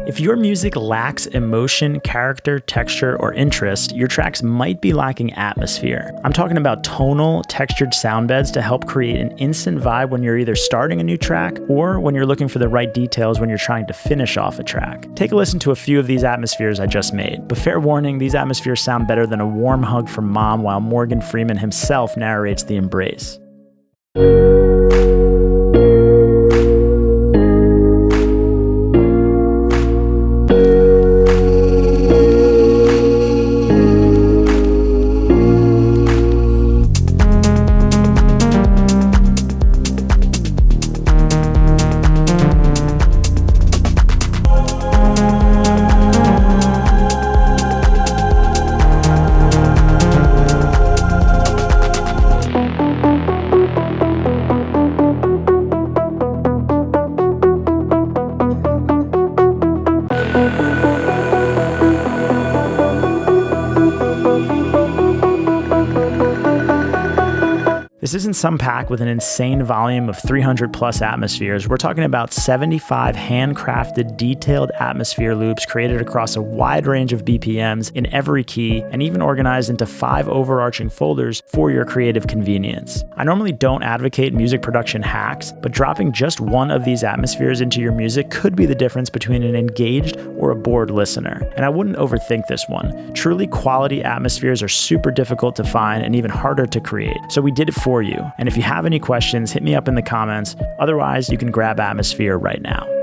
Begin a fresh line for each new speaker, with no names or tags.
If your music lacks emotion, character, texture, or interest, your tracks might be lacking atmosphere. I'm talking about tonal, textured sound beds to help create an instant vibe when you're either starting a new track or when you're looking for the right details when you're trying to finish off a track. Take a listen to a few of these atmospheres I just made, but fair warning, these atmospheres sound better than a warm hug from mom while Morgan Freeman himself narrates the embrace. This isn't some pack with an insane volume of 300 plus atmospheres. We're talking about 75 handcrafted, detailed atmosphere loops created across a wide range of BPMs in every key and even organized into 5 overarching folders for your creative convenience. I normally don't advocate music production hacks, but dropping just one of these atmospheres into your music could be the difference between an engaged or a bored listener. And I wouldn't overthink this one. Truly quality atmospheres are super difficult to find and even harder to create. So we did it for you. And if you have any questions, hit me up in the comments. Otherwise, you can grab Atmosphere right now.